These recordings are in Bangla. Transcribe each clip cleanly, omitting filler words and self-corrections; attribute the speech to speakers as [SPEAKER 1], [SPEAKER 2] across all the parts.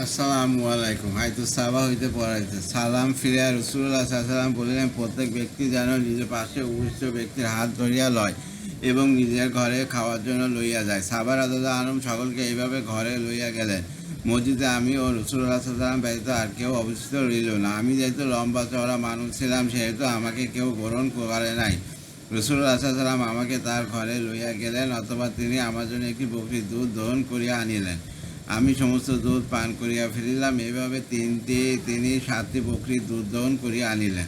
[SPEAKER 1] আসসালামু আলাইকুম। হয়তো সাবা হইতে পড়াইছে সালাম ফিরিয়া রসুল্লাহ সাল্লাম বলিলেন, প্রত্যেক ব্যক্তি যেন নিজের পাশে উপস্থিত ব্যক্তির হাত ধরিয়া লয় এবং নিজের ঘরে খাওয়ার জন্য লইয়া যায়। সাবা রাদিয়াল্লাহু আনহুম সকলকে এইভাবে ঘরে লইয়া গেলেন। মসজিদে আমি ও রসুল্লাহ সাল্লাম ব্যতীত আর কেউ অবস্থিত রইল না। আমি যেহেতু লম্বা চওড়া মানুষ ছিলাম, সেহেতু আমাকে কেউ গ্রহণ করে নাই। রসুল্লাহ সাল্লাম আমাকে তার ঘরে লইয়া গেলেন, অথবা তিনি আমার জন্য একটি বকরীর দুধ দহন করিয়া আনিলেন। আমি সমস্ত দুধ পান করিয়া ফেলিলাম। এভাবে তিনি 7টি বকরীর দুধ দহন করিয়া আনিলেন।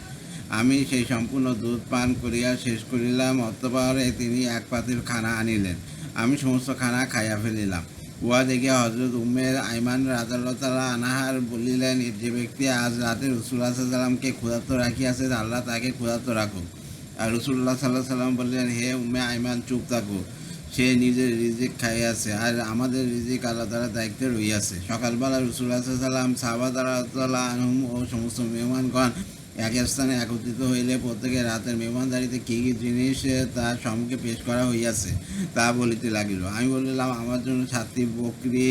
[SPEAKER 1] আমি সেই সম্পূর্ণ দুধ পান করিয়া শেষ করিলাম। অতঃপর তিনি এক পাতিল খানা আনিলেন। আমি সমস্ত খানা খাইয়া ফেলিলাম। উহা দেখিয়া হযরত উম্মে আইমান রাদিয়াল্লাহু তাআলা আনহার বলিলেন, যে ব্যক্তি আজ রাতে রাসূলুল্লাহ সাল্লাল্লাহু আলাইহি ওয়াসাল্লামকে ক্ষুধার্ত রাখিয়াছে, আল্লাহ তাকে ক্ষুধার্ত রাখুক। আর রাসূলুল্লাহ সাল্লাল্লাহু আলাইহি ওয়াসাল্লাম বললেন, হে উম্মে আইমান, চুপ থাকো। সে নিজের রিজিক খাইয়াছে, আর আমাদের রিজিক আল্লাহ তাআলার দায়িত্বে রইয়াছে। সকালবেলা রাসূলুল্লাহ সাল্লাল্লাহু আলাইহি ওয়াসাল্লাম সাহাবারা রাদিয়াল্লাহু আনহুম ও সমস্ত মেহমানগণ এক স্থানে একত্রিত হইলে প্রত্যেকের রাতের মেহমানদারিতে কী কী জিনিস তার সম্মুখে পেশ করা হইয়াছে তা বলিতে লাগিল। আমি বলিলাম, আমার জন্য 7টি বকরী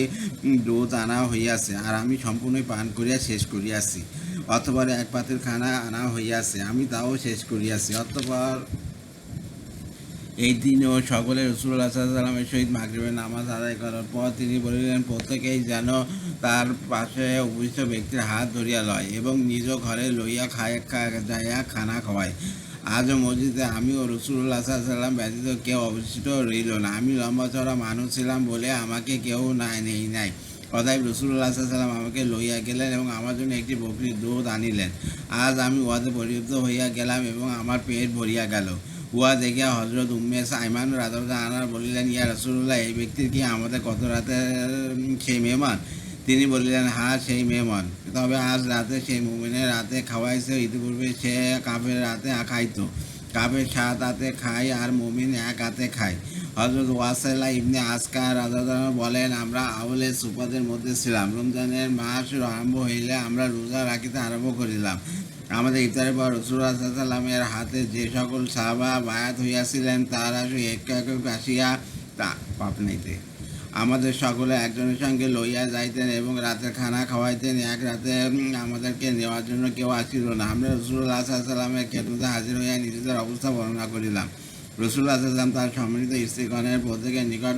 [SPEAKER 1] দুধ আনা হইয়াছে, আর আমি সম্পূর্ণই পান করিয়া শেষ করিয়াছি। অতঃপর এক পাতিল খানা আনা হইয়াছে, আমি তাও শেষ করিয়াছি। অতঃপর এই দিনও সকলে রাসূলুল্লাহ সাল্লাল্লাহু আলাইহি ওয়াসাল্লামের সহিত মাগরিবের নামাজ আদায় করার পর তিনি বলিলেন, প্রত্যেকেই যেন তার পাশে উপস্থিত ব্যক্তির হাত ধরিয়া লয় এবং নিজ ঘরে লইয়া যাইয়া খানা খাওয়ায়। আজও মসজিদে আমি ও রাসূলুল্লাহ সাল্লাল্লাহু আলাইহি ওয়াসাল্লাম ব্যতীত কেউ অবশিষ্ট রইল না। আমি লম্বা চওড়া মানুষ ছিলাম বলে আমাকে কেউ নেই নাই। অতএব রাসূলুল্লাহ সাল্লাল্লাহু আলাইহি ওয়াসাল্লাম আমাকে লইয়া গেলেন এবং আমার জন্য একটি বকরীর দুধ আনিলেন। আজ আমি উহাতে পরিতৃপ্ত হইয়া গেলাম এবং আমার পেট ভরিয়া গেল। উহা দেখিয়া হযরত উম্মে আইমান রাদিয়াল্লাহু আনহা বলিলেন, ইয়া রাসূলুল্লাহ, এই ব্যক্তির কি আমাদের গত রাতের সেই মেহমান? তিনি বলিলেন, হ্যাঁ, সেই মেহমান। তবে আজ রাতে সেই মুমিনের রাতে খাওয়াইছে। ইতিপূর্বে সে কাফের রাতে খাইত। কাফের 7 হাতে খায় আর মুমিন 1 হাতে খায়। হযরত ওয়াসিলা ইবনে আসকা রাদিয়াল্লাহু আনহু বলেন, আমরা আউলে সুফাদের মধ্যে ছিলাম। রমজানের মাস আরম্ভ হইলে আমরা রোজা রাখিতে আরম্ভ করিলাম। আমাদের ইফতারের পর রাসূলুল্লাহ সাল্লাল্লাহু আলাইহি ওয়াসাল্লামের হাতে যে সকল সাহাবা বায়াত হইয়াছিলেন, তারা একক আসিয়া পাপ নিতে আমাদের সকলে একজনের সঙ্গে লইয়া যাইতেন এবং রাতের খানা খাওয়াইতেন। এক রাতে আমাদেরকে নেওয়ার জন্য কেউ আসিল না। আমরা রাসূলুল্লাহ সাল্লাল্লাহু আলাইহি ওয়াসাল্লামের খেদমতে হাজির হইয়া নিজেদের অবস্থা বর্ণনা করিলাম। রাসূলুল্লাহ সাল্লাল্লাহু আলাইহি ওয়াসাল্লাম তার সম্মিলিত স্ত্রীগণের প্রত্যেকের নিকট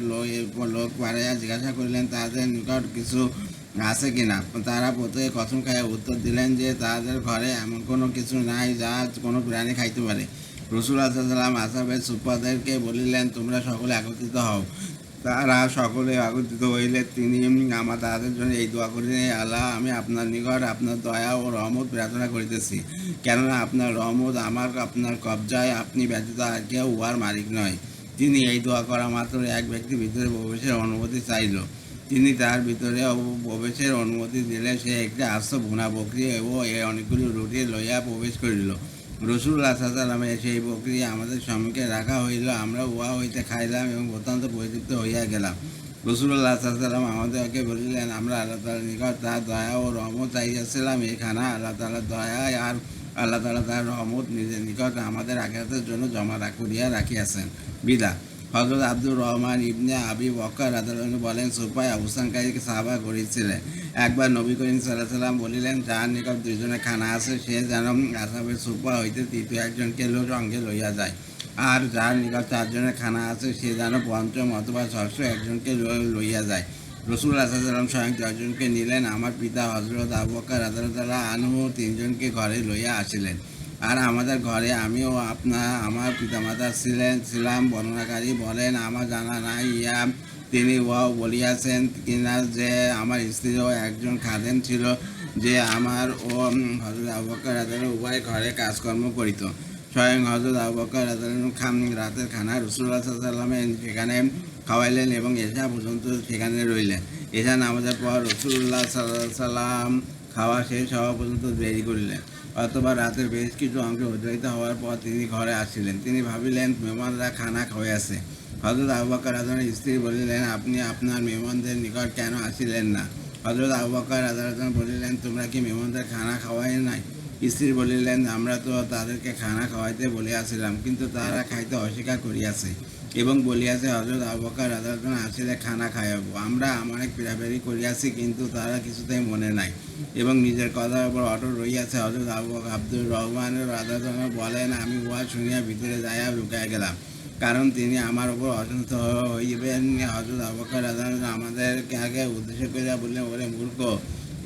[SPEAKER 1] লোক পাঠাইয়া জিজ্ঞাসা করিলেন, তাদের নিকট কিছু আছে কিনা। তারা প্রত্যেকে কসম খাইয়া উত্তর দিলেন যে তাদের ঘরে এমন কোনো কিছু নাই যা কোনো প্রাণী খাইতে পারে। রাসূলুল্লাহ সাল্লাল্লাহু আলাইহি ওয়াসাল্লাম আসহাবের সুফাদেরকে বলিলেন, তোমরা সকলে একত্রিত হও। তারা সকলে একত্রিত হইলে তিনি তাদের জন্য এই দোয়া করিলেন, আল্লাহ, আমি আপনার নিকট আপনার দয়া ও রহমত প্রার্থনা করিতেছি, কেননা আপনার রহমত আপনার কবজায়, আপনি ব্যতীত আর কেউ উহার মালিক নয়। তিনি এই দোয়া করা মাত্র এক ব্যক্তি ভিতরে প্রবেশের অনুমতি চাইল। তিনি তার ভিতরে প্রবেশের অনুমতি দিলে সে একটি আস্ত ভুনা বকরী ও অনেকগুলি রুটি লইয়া প্রবেশ করিল। রাসূলুল্লাহ সাল্লাল্লাহু আলাইহি ওয়াসাল্লামের সেই বকরী আমাদের সম্মুখে রাখা হইল। আমরা উহা হইতে খাইলাম এবং অত্যন্ত পরিতৃপ্ত হইয়া গেলাম। রাসূলুল্লাহ সাল্লাল্লাহু আলাইহি ওয়াসাল্লাম আমাদেরকে বলিলেন, আমরা আল্লাহ তাআলার নিকট তার দয়া ও রহমত চাইয়াছিলাম। এই খানা আল্লাহ তাআলার দয়া, আর আল্লাহ তাআলা তার রহমত নিজের নিকট আমাদের আখিরাতের জন্য জমা করিয়া রাখিয়াছেন। বিদা। হযরত আব্দুর রহমান ইবনে আবি বকর রাদিয়াল্লাহু আনহু বলেন, সুফায় অবস্থানকারী সাহাবা করিছিলেন। একবার নবী করিম সাল্লাল্লাহু আলাইহি ওয়াসাল্লাম বলিলেন, যার নিকট 2 জনের খানা আছে, সে যেন আসহাবের সুফা হইতে তৃতীয় একজনকে সঙ্গে লইয়া যায়। আর যার নিকট 4 জনের খানা আছে, সে যেন পঞ্চম অথবা ষষ্ঠ একজনকে লইয়া যায়। রাসূলুল্লাহ সাল্লাল্লাহু আলাইহি ওয়াসাল্লাম স্বয়ং 10 জনকে নিলেন। আমার পিতা হযরত আবু বকর রাদিয়াল্লাহু আনহু 3 জনকে ঘরে লইয়া আসিলেন। আর আমাদের ঘরে আমিও আমার পিতামাতা ছিলাম। বর্ণনাকারী বলেন, আমার জানা নাই তিনি উহাও বলিয়াছেন কিনা যে আমার স্ত্রীও একজন খাদেম ছিল, যে আমার ও হযরত আবু বকর রাদিয়াল্লাহু উভয় ঘরে কাজকর্ম করিত। স্বয়ং হযরত আবু বকর রাদিয়াল্লাহু রাতের খানা রাসূলুল্লাহ সাল্লাল্লাহু আলাইহি ওয়াসাল্লাম সেখানে খাওয়াইলেন এবং এশা পর্যন্ত সেখানে রইলেন। এশা নামাজের পর রাসূলুল্লাহ সাল্লাল্লাহু আলাইহি ওয়াসাল্লাম খাওয়া শেষ হওয়া পর্যন্ত দেরি করিলেন। অথবা রাতের বেশ কিছু অংশ অতিবাহিত হওয়ার পর তিনি ঘরে আসিলেন। তিনি ভাবিলেন, মেহমানরা খানা খাওয়াইয়াছে। হযরত আবু বকর রাদিয়াল্লাহু স্ত্রী বলিলেন, আপনি আপনার মেহমানদের নিকট কেন আসিলেন না? হযরত আবু বকর রাদিয়াল্লাহু বলিলেন, তোমরা কি মেহমানদের খানা খাওয়াই নাই? স্ত্রী বলিলেন, আমরা তো তাদেরকে খানা খাওয়াইতে বলিয়াছিলাম, কিন্তু তারা খাইতে অস্বীকার করিয়াছে। এবং বলিয়াছে হযরত আবু বকর রাদিয়াল্লাহু আনহু আসিলে খানা খাইয়াবো। আমরা অনেক পীড়াপীড়ি করিয়াছি, কিন্তু তারা কিছুতেই মনে নাই এবং নিজের কথার উপর অটল রহিয়াছে। হযরত আব্দুর রহমান রাদিয়াল্লাহু আনহু বলেন, আমি উহা শুনিয়া ভিতরে যাইয়া লুকাইয়া গেলাম, কারণ তিনি আমার উপর অসন্তুষ্ট হইবেন। হযরত আবু বকর রাদিয়াল্লাহু আনহু আমাদেরকে আগে উদ্দেশ্য করিয়া বললেন, ওরে মূর্খ,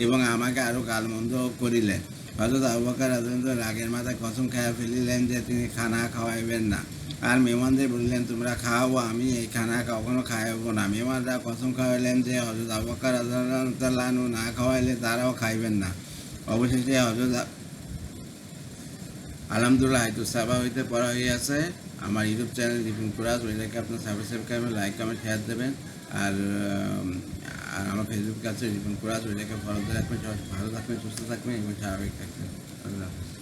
[SPEAKER 1] এবং আমাকে আরো গালমন্দ করিলেন। হযরত আবু বকর রাদিয়াল্লাহু আনহু রাগের মাথায় কসম খাইয়া ফেলিলেন যে তিনি খানা খাওয়াইবেন না, আর মেহমানদের বললেন, তোমরা খাও, আমি এই খানা কখনো খাওয়াবো না। মেহমানরা কসম খাওয়াইলেন যে হযরত আবু বকর রাদিয়াল্লাহু আনহু না খাওয়াইলে তারাও খাইবেন না। অবশেষে হযরত আলহামদুলিল্লাহ আয়াতুস সাবা হইতে পড়া হইয়াছে। আমার ইউটিউব চ্যানেল রিপন কুরাজ, ওইটাকে আপনার সাবস্ক্রাইব করবেন, লাইক কমেন্ট শেয়ার দেবেন। আর আর আমার ফেসবুক আছে রিপন কুরাজ, ওইটাকে ফলো দিয়ে রাখবেন। সবাই ভালো থাকবেন, সুস্থ থাকবেন এবং স্বাভাবিক থাকবেন। আল্লাহ হাফেজ।